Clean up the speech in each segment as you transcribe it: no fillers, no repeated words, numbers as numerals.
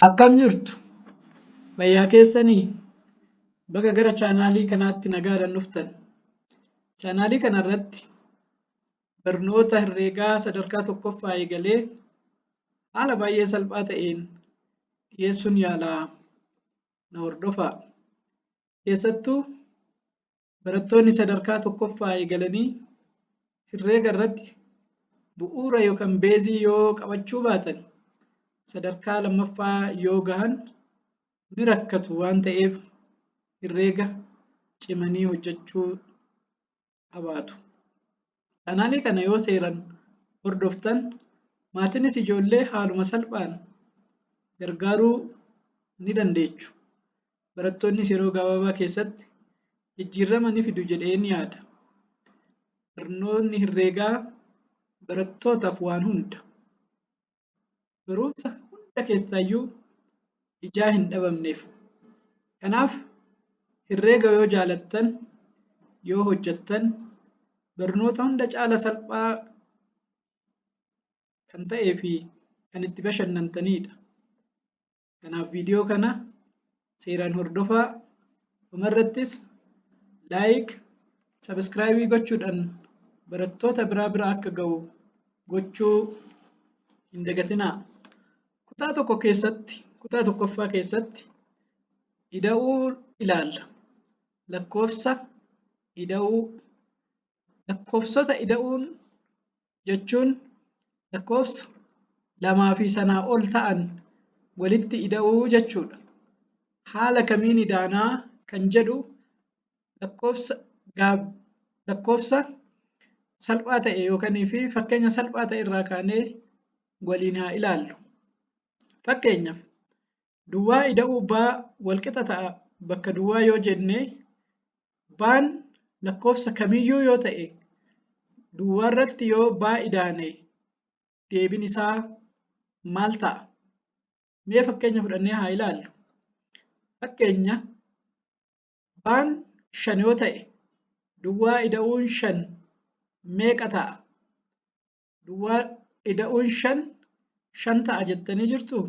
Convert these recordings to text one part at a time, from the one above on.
Akkam jirtu fayyaa keessanii bakka gara chaanaalii kanaatti nagaadhaan dhuftan. Chaanaalii kana irratti barnoota herreegaa sadarkaa tokkoffaa eegalee haala baay'ee salphaa ta'een dhiyeessuun yaalaa na hordofaa. Keessattuu barattoonni sadarkaa tokkoffaa eegalanii herreega irratti bu'uura yookaan beezii yoo qabachuu baatan sadarkaa lammaffaa yoo gahan ni rakkatu waan ta'eef herreega cimanii hojjechuu qabaatu. Chaanaalii kana yoo seeraan hordoftan maatiinis ijoollee haaluma salphaan gargaaruu ni dandeechu. Barattoonnis yeroo gabaabaa keessatti jijjiirama ni fidu jedheen yaada. Barnoonni herreegaa barattootaaf waan hunda. Barumsa hunda keessaayyuu ijaa hin dhabamneef. Kanaaf herreega yoo jaalattan, yoo hojjettan barnoota hunda caala salphaa kan ta'ee fi kan itti bashannantanidha. Kanaaf viidiyoo kana seeraan hordofaa. Dhumarrattis laayik, sabiskiraayibii gochuudhaan barattoota biraa bira akka ga'u gochuu hin dagatinaa. Kutaa tokkoffaa keessatti ida'uu ilaalla. Lakkoofsa ida'uu. Lakkoofsota ida'uun jechuun lakkoofsa lamaa fi sanaa ol ta'an walitti ida'uu jechuudha. Haala kamiin idaanaa kan jedhu lakkoofsa salphaa ta'e yookaan fakkeenya salphaa ta'e irraa kaanee waliin haa ilaallu. Fakkeenyaaf duwwaa ida'uu baa walqixa ta'a bakka duwwaa yoo jenne baan lakkoofsa kamiyyuu yoo ta'e duwwaa irratti yoo baa idaane deebiin isaa maal ta'a? Mee fakkeenya fudhannee haa ilaallu. Fakkeenya baan 5 yoo ta'e duwwaa ida'uun 5 meeqa ta'a? Duwwaa ida'uun 5 ta'a jettanii jirtuu?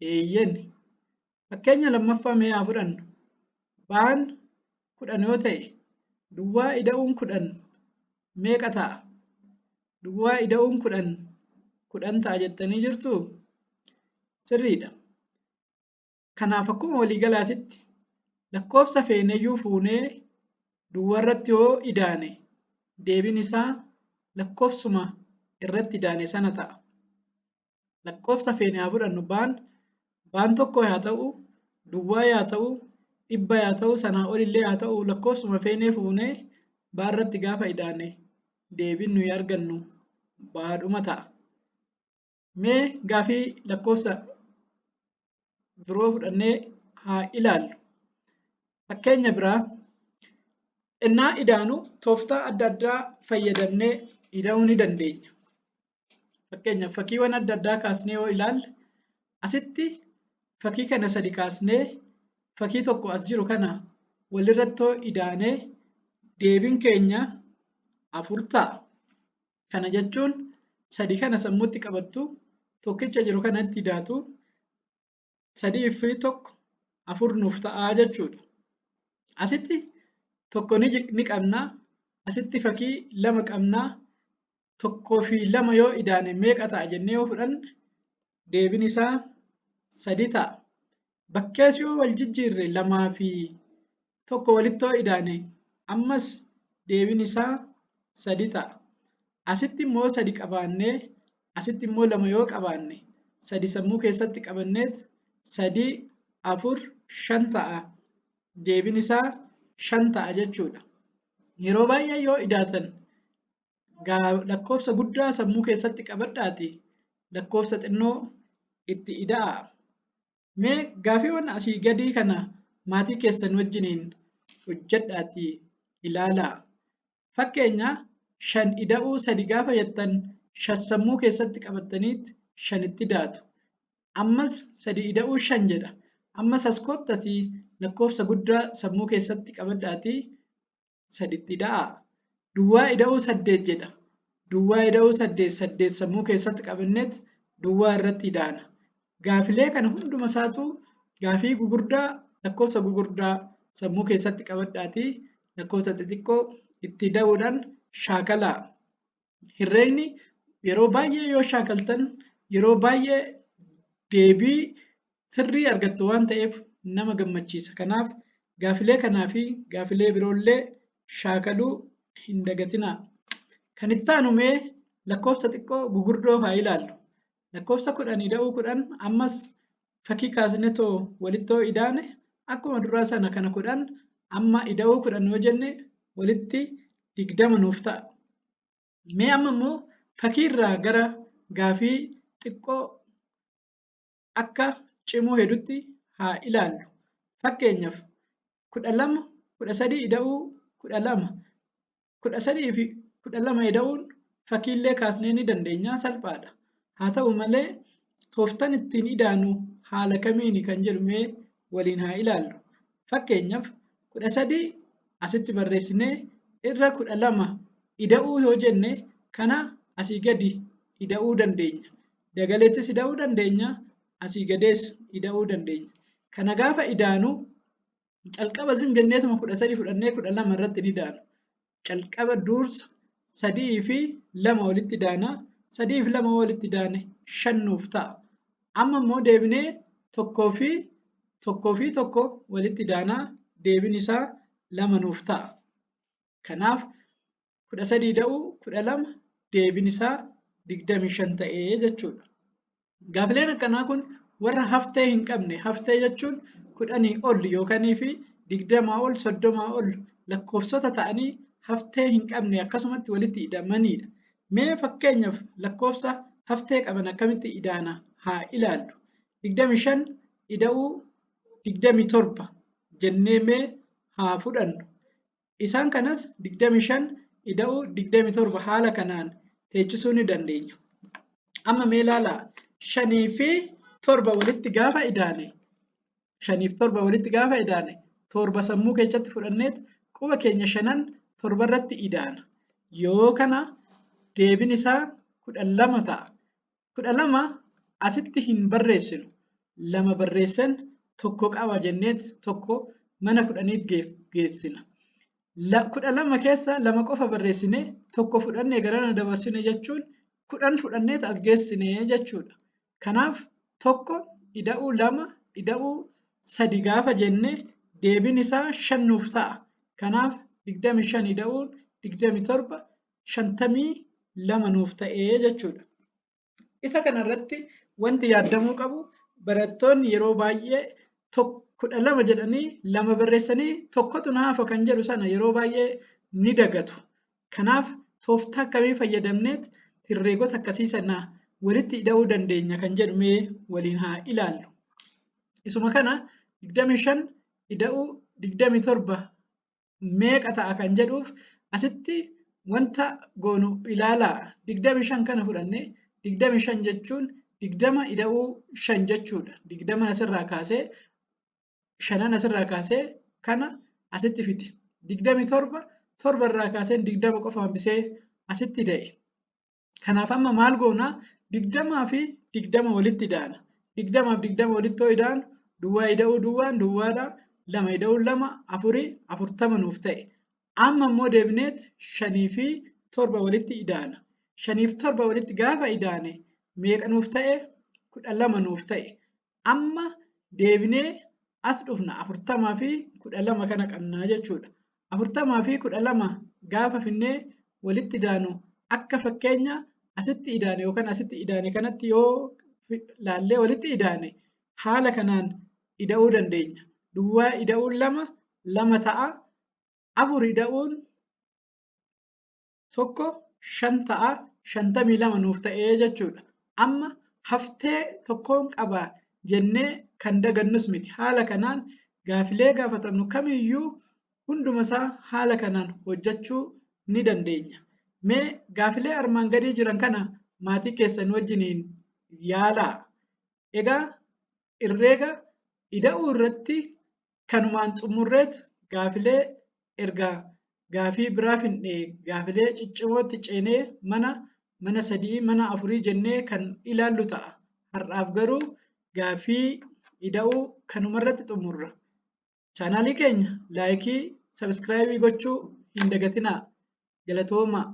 Eeyyeen. Fakkeenya lammaffaa mee haa fudhannu. Baan 10 yoo ta'e duwwaa ida'uun 10 meeqa ta'a? Duwwaa ida'uun 10 ta'a jettanii jirtuu? Sirriidha. Kanaaf akkuma waliigalaatitti lakkoofsa feeneyyuu fuunee duwwaa irratti yoo idaane deebiin isaa lakkoofsuma irratti idaane sana ta'a. Lakkoofsa feene haa fudhannu baan tokko haa ta'u, duwwaa haa ta'u, 100 haa ta'u, sanaa olillee haa ta'u lakkoofsuma feenee fuunee baa irratti gaafa idaane deebiin nuyi argannu baadhuma ta'a. Mee gaafii lakkoofsa biroo fudhannee haa ilaallu. Fakkeenya biraa innaa idaanu tooftaa adda addaa fayyadamnee ida'uu ni dandeenya. Fakkeenyaaf fakkiiwwan adda addaa kaasnee yoo ilaalle asitti fakkii kana 3 kaasnee fakkii tokko as jiru kana walirratti idaanee deebiin keenya 4 ta'a. Kana jechuun 3 kana sammuutti qabattu tokkicha jiru kanatti idaatu 3 fi 1 4 nuuf ta'a jechuudha. Asitti tokko ni qabnaa. Asitti fakkii 2 qabnaa. 1 fi 2 yoo idaane meeqa ta'a jennee yoo fudhanne deebiin isaa 3 ta'a. Bakkees yoo wal jijjiirre 2 fi 1 walitti yoo idaane ammas deebiin isaa 3 ta'a. Asitti immoo 3 qabaannee asitti immoo 2 yoo qabaanne 3 sammuu keessatti qabanneet 3, 4, 5 ta'a. Deebiin isaa 5 ta'a jechuudha. Yeroo baay'ee yoo idaatan lakkoofsa guddaa sammuu keessatti qabadhaati lakkoofsa xinnoo itti ida'aa. Mee gaafiiwwan asii gadii kana maatii keessan wajjiniin hojjedhaatii ilaalaa. Fakkeenya 5 ida'uu 3 gaafa jettan 5 sammuu keessatti qabattaniit 5 itti idaatu. Ammas 3 ida'uu 5 jedha. Ammas as koottatii lakkoofsa guddaa sammuu keessatti qabadhaatii 3 itti ida'aa. Duwwaa ida'uu 8 jedha. Duwwaa ida'uu 8 sammuu keessatti qabanneet duwwaa irratti idaana. Gaafilee kana hunduma isaatu gaafii gugurdaa lakkoofsa gugurdaa sammuu keessatti qabadhaatii lakkoofsa xixiqqoo itti da'uudhaan shaakalaa. Herreegni yeroo baay'ee yoo shaakaltan yeroo baay'ee deebii sirrii argattu waan ta'eef nama gammachiisa. Kanaaf gaafilee kanaa fi gaafilee biroollee shaakaluu hin dagatinaa. Kan itti aanu mee lakkoofsa xiqqoo gugurdoo haa ilaallu. Lakkoofsa 10 da'uu 10 ammas fakkii kaasnetoo walittoo idaane akkuma duraa sana kana 10 amma ida'uu 10 yoo jenne walitti 20 nuuf ta'a. Mee amma immoo fakkii irraa gara gaafii xiqqoo akka cimuu hedduutti haa ilaallu. Fakkeenyaaf 12 13 ida'uu 12 13 fi 12 ida'uun fakkiillee kaasnee ni dandeenya salphaadha. Haa ta'u malee tooftaan ittiin idaanu haala kamiini kan jedhu mee waliin haa ilaallu. Fakkeenyaaf 13 asitti barreessinee irra 12 ida'uu yoo jenne kana asii gadi ida'uu dandeenya. Dagaleettis ida'uu dandeenya, asii gadees ida'uu dandeenya. Kana gaafa idaanu calqaba jenneetuma 13 fudhannee 12 irratti ni idaanu. Calqaba dursa 3 fi 2 walitti idaana. 3 fi 2 walitti idaane 5 nuuf ta'a. Amma immoo deebinee 1 fi 1 walitti idaanaa deebiin isaa 2 nuuf ta'a. Kanaaf 13 ida'uu 12 deebiin isaa 25 ta'ee jechuudha. Gaafileen akkanaa kun warra haftee hin qabne, haftee jechuun 10 ol yookanii fi 20 ol 30 ol lakkoofsota ta'anii haftee hin qabne akkasumatti walitti idamanidha. Mee fakkeenyaaf lakkoofsa haftee qaban akkamitti idaana haa ilaallu. 25 ida'uu 27 jennee mee haa fudhannu. Isaan kanas 25 ida'uu 27 haala kanaan teechisuu ni dandeenya. Amma mee ilaalaa 5 fi 7 walitti gaafa idaane 5 fi 7 walitti gaafa idaane 7 sammuu keessatti fudhanneet quba keenya 5 7 irratti idaana. Yoo kana deebiin isaa 12 ta'a. 12 asitti hin barreessinu. 2 barreessan tokko qaba jenneet tokko mana fudhaniit geessina. 12 keessa 2 qofa barreessine tokko fudhannee garana dabarsine jechuun 10 fudhanneet as geessine jechuudha. Kanaaf tokko ida'uu 2 ida'uu 3 gaafa jenne deebiin isaa 5 nuuf ta'a. Kanaaf 25 ida'uun 27 52 nuuf ta'ee jechuudha. Isa kanarratti wanti yaadamuu qabu barattoonni yeroo baay'ee 12 jedhanii 2 barreessanii tokkotu na hafa kan jedhu sana yeroo baay'ee ni dagatu. Kanaaf tooftaa akkamii fayyadamneet herreegota akkasii sana walitti ida'uu dandeenya kan jedhu mee waliin haa ilaallu. Isuma kana 25 ida'uu 27 meeqa ta'a kan jedhuuf asitti wanta goonu ilaalaa. 25 kana fudhannee 25 jechuun 20 ida'uu 5 jechuudha. 20 asirraa kaasee 5 asirraa kaasee kana asitti fidi. 27 7 irraa kaasee 20 qofa hambisee asitti da'e. Kanaaf amma maal goonaa 20 fi 20 walitti idaana. 20 fi 20 walitti idaanu duwwaa ida'uu duwwaan duwwaadha. 2 ida'uu 2 4 40 nuuf ta'e. Amma immoo deebineet 5 fi 7 walitti idaana. 5 fi 7 walitti gaafa idaane meeqa nuuf ta'e? 12 nuuf ta'e. Amma deebinee as dhufna 40 fi 12 kana qabnaa jechuudha. 40 fi 12 gaafa finnee walitti idaanu akka fakkeenya asitti idaane yookaan asitti idaane kanatti yoo laallee walitti idaane haala kanaan ida'uu dandeenya. Duwwaa ida'uun 2 ta'a. 4 ida'uun 1 5 ta'a. 52 nuuf ta'ee jechuudha. Amma haftee tokkoon qaba jennee kan dagannus miti. Haala kanaan gaafilee gaafatamnu kamiyyuu hundumasaa haala kanaan hojjechuu ni dandeenya. Mee gaafilee armaan gadii jiran kana maatii keessan wajjiniin yaalaa. Egaa herreega ida'uu irratti kanumaan xumurreet gaafilee ergaa gaafii biraa finnee gaafilee ciccimootti ceenee mana 3 mana 4 jennee kan ilaallu ta'a. Har'aaf garuu gaaffii ida'uu kanumarratti xumurra. Chaanaalii keenya laayikii, sabskraayibii gochuu hin dagatinaa. Galatoomaa.